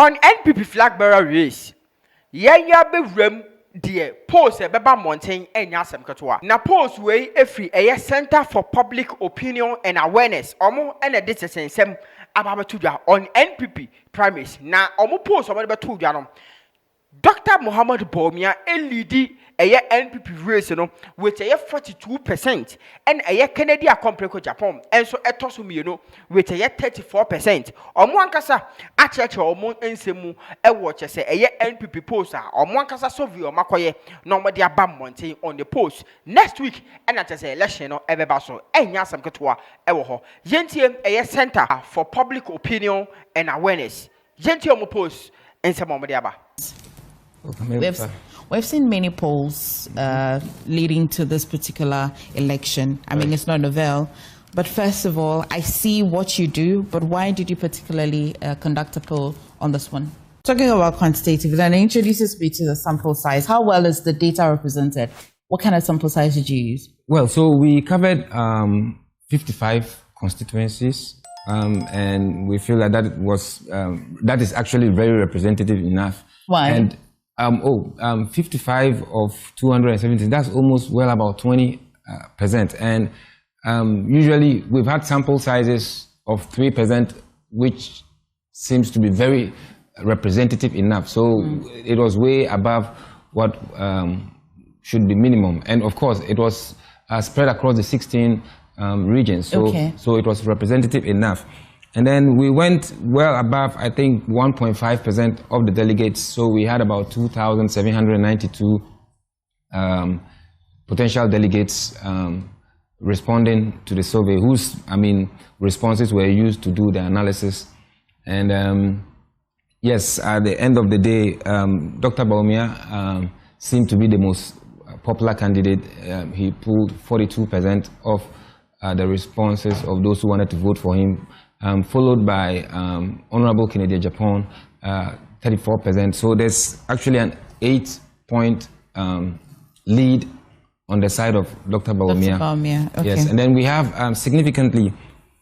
On NPP Flagbearer race, ya be rem dear post a beba mountain and yasam katoa. Na post way every a Center for Public Opinion and Awareness, omo and a distance sem ababatuja on NPP primaries. Na omo post about Dr. Muhammad Bawumia lead a NPP race with a 42% and a Kennedy accomplished Japan and so etosum with a 34%. Omwankasa acheche omo ensemu e watch say a NPP poster omwankasa sovio makoye no mo dia bam monte on the post next week and at say election no ebeba so enya sam ketoa e wo ho yentie a Center for Public Opinion and Awareness yentie omo post ensem omo dia ba. We've seen many polls leading to this particular election. I mean, it's not novel. But first of all, I see what you do, but why did you particularly conduct a poll on this one? Talking about quantitative, then it introduces me to the sample size. How well is the data represented? What kind of sample size did you use? Well, so we covered 55 constituencies, and we feel that that is actually very representative enough. Why? And 55 of 270, that's almost well about 20%. And usually we've had sample sizes of 3%, which seems to be very representative enough. So it was way above what should be minimum. And of course, it was spread across the 16 regions. So, so it was representative enough. And then we went well above, I think, 1.5% of the delegates. So we had about 2,792 potential delegates responding to the survey, whose, responses were used to do the analysis. And yes, at the end of the day, Dr. Bawumia seemed to be the most popular candidate. He pulled 42% of the responses of those who wanted to vote for him. Followed by Honorable Kennedy Japan, 34%. So there's actually an 8-point lead on the side of Dr. Bawumia. Dr. Bawumia, okay. Yes, and then we have significantly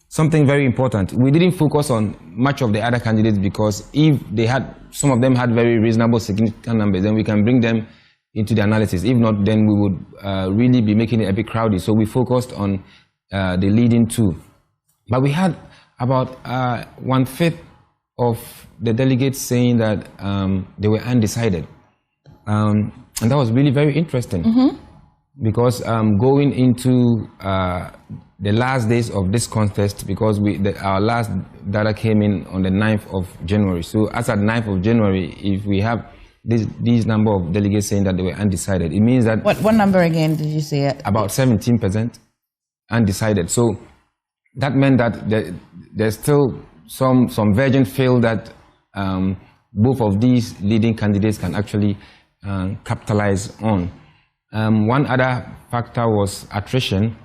something very important. We didn't focus on much of the other candidates because if they had, some of them had very reasonable, significant numbers, then we can bring them into the analysis. If not, then we would really be making it a bit crowded. So we focused on the leading two. But we had about 1/5 of the delegates saying that they were undecided. And that was really very interesting because going into the last days of this contest, because our last data came in on the 9th of January. So as at 9th of January, if we have these number of delegates saying that they were undecided, it means that... What number again did you say? About 17% undecided. So that meant that there's still some virgin field that both of these leading candidates can actually capitalize on. One other factor was attrition.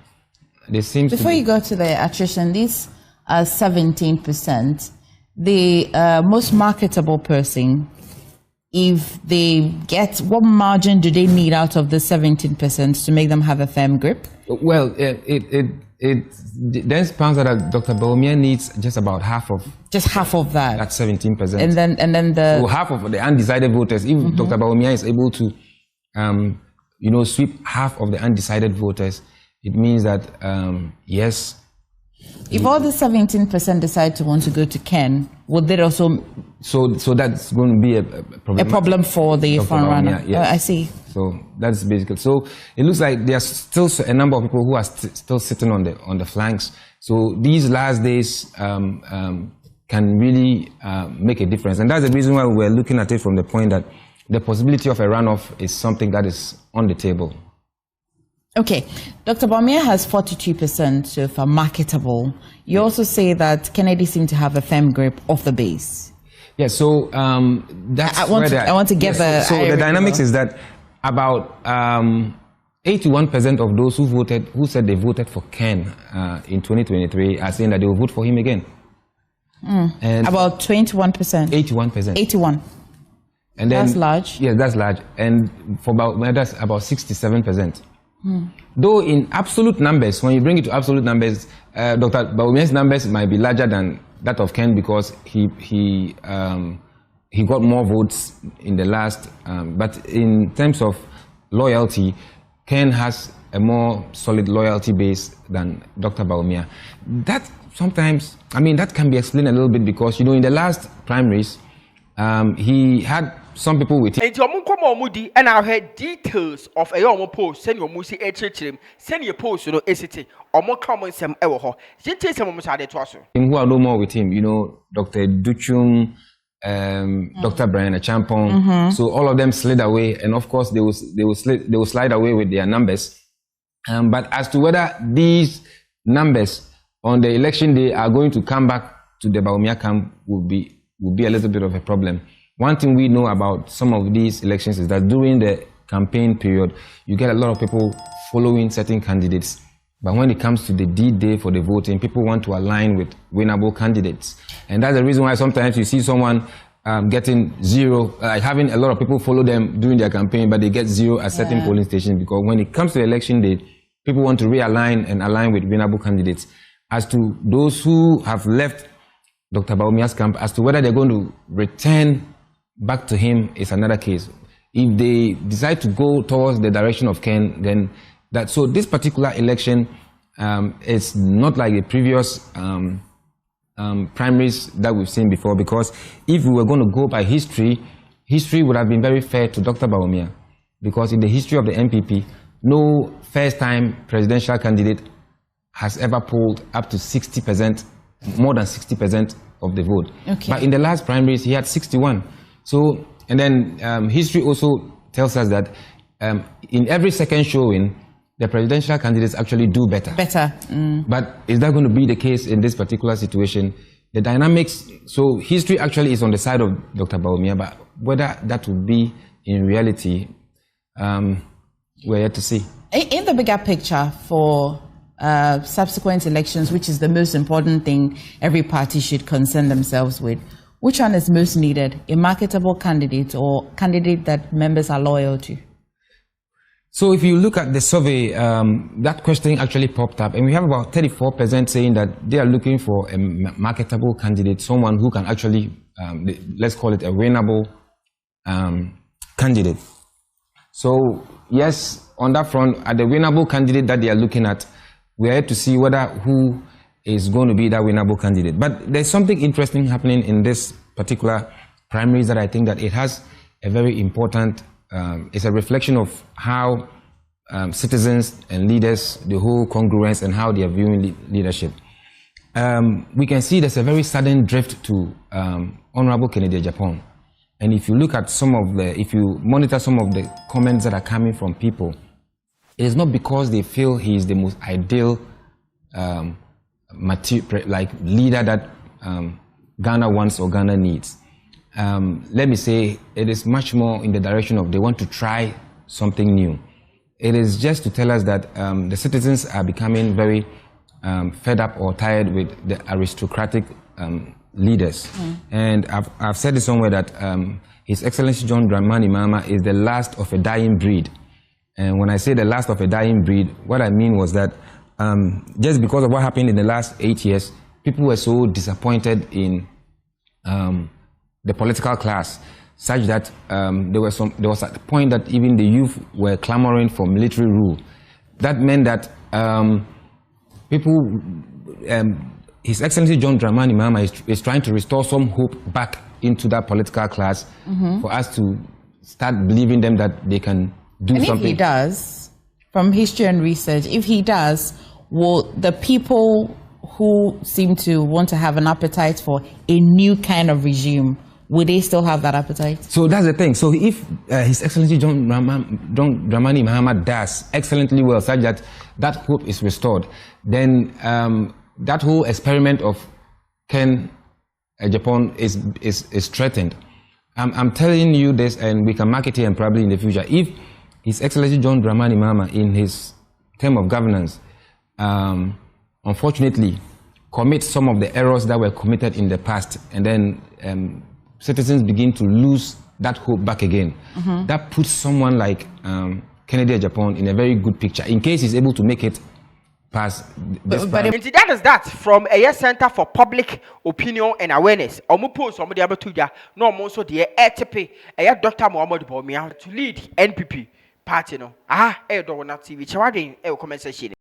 Before you go to the attrition, these are 17%. The most marketable person, if they get, what margin do they need out of the 17% to make them have a firm grip? Well, it then spans that Dr. Bawumia needs just about half of. Just half of that. That's 17%. And then so half of the undecided voters. If Dr. Bawumia is able to, sweep half of the undecided voters, it means that yes. If all the 17% decide to want to go to Ken, would they also? So that's going to be a problem for the front runner. Yes. Oh, I see. So that's basically. So it looks like there's still a number of people who are still sitting on the flanks. So these last days can really make a difference, and that's the reason why we're looking at it from the point that the possibility of a runoff is something that is on the table. Okay, Dr. Bawumia has 42% of marketable. You also say that Kennedy seemed to have a firm grip of the base. Yeah, so that's I want to get the dynamics is that about 81% of those who said they voted for Ken in 2023 are saying that they will vote for him again. And about 21%. 81%. 81. And then, that's large. Yes, that's large. And that's about 67%. Though in absolute numbers, when you bring it to absolute numbers, Dr. Bawumia's numbers might be larger than that of Ken because he he got more votes in the last, but in terms of loyalty, Ken has a more solid loyalty base than Dr. Bawumia. That sometimes, I mean, that can be explained a little bit because, you know, in the last primaries, he had some people with him. And you mudi and I heard details of a young post, send your musi HHM, send your post, you know, ACT, or more common some ever. Who are no more with him, you know, Dr. Duchum, Dr. Brian Champong. So all of them slid away, and of course they will slide away with their numbers. But as to whether these numbers on the election day are going to come back to the Bawumia camp will be a little bit of a problem. One thing we know about some of these elections is that during the campaign period, you get a lot of people following certain candidates. But when it comes to the D-Day for the voting, people want to align with winnable candidates. And that's the reason why sometimes you see someone getting zero, having a lot of people follow them during their campaign, but they get zero at certain polling stations, because when it comes to election day, people want to realign and align with winnable candidates. As to those who have left Dr. Bawumia's camp, as to whether they're going to return back to him is another case. If they decide to go towards the direction of Ken, then that. So this particular election is not like the previous primaries that we've seen before, because if we were going to go by history, history would have been very fair to Dr. Bawumia, because in the history of the NPP, no first-time presidential candidate has ever polled up to 60%, more than 60% of the vote. Okay. But in the last primaries, he had 61. So, and then history also tells us that in every second showing, the presidential candidates actually do better. But is that going to be the case in this particular situation? The dynamics, so history actually is on the side of Dr. Bawumia, but whether that will be in reality, we're yet to see. In the bigger picture for subsequent elections, which is the most important thing every party should concern themselves with, which one is most needed? A marketable candidate or candidate that members are loyal to? So if you look at the survey, that question actually popped up, and we have about 34% saying that they are looking for a marketable candidate, someone who can actually, let's call it a winnable candidate. So yes, on that front, at the winnable candidate that they are looking at, we are yet to see whether who is going to be that winnable candidate. But there's something interesting happening in this particular primaries that I think that it has a very important, it's a reflection of how citizens and leaders, the whole congruence and how they are viewing leadership. We can see there's a very sudden drift to Honorable Kennedy Japan. And if you look at if you monitor some of the comments that are coming from people, it is not because they feel he is the most ideal leader that Ghana wants or Ghana needs. Let me say, it is much more in the direction of they want to try something new. It is just to tell us that the citizens are becoming very fed up or tired with the aristocratic leaders. And I've said it somewhere that His Excellency John Dramani Mahama is the last of a dying breed. And when I say the last of a dying breed, what I mean was that just because of what happened in the last 8 years, people were so disappointed in the political class, such that there was at the point that even the youth were clamoring for military rule. That meant that His Excellency John Dramani Mahama is trying to restore some hope back into that political class for us to start believing them that they can do something. And if he does, from history and research, if he does, will the people who seem to want to have an appetite for a new kind of regime, would they still have that appetite? So that's the thing. So if His Excellency John Dramani Mahama does excellently well, such that that hope is restored, then that whole experiment of Ken Japan is threatened. I'm telling you this, and we can mark it here and probably in the future. If His Excellency John Dramani Mahama, in his term of governance, unfortunately, commit some of the errors that were committed in the past, and then citizens begin to lose that hope back again, that puts someone like Kennedy Japan in a very good picture, in case he's able to make it pass But- this but plan. And that is that from a Center for Public Opinion and Awareness. Omo post omo de abatuja no omo so de ETP Dr. Muhammad Bawumia to lead NPP party no. Dowona TV. Chawade comment section.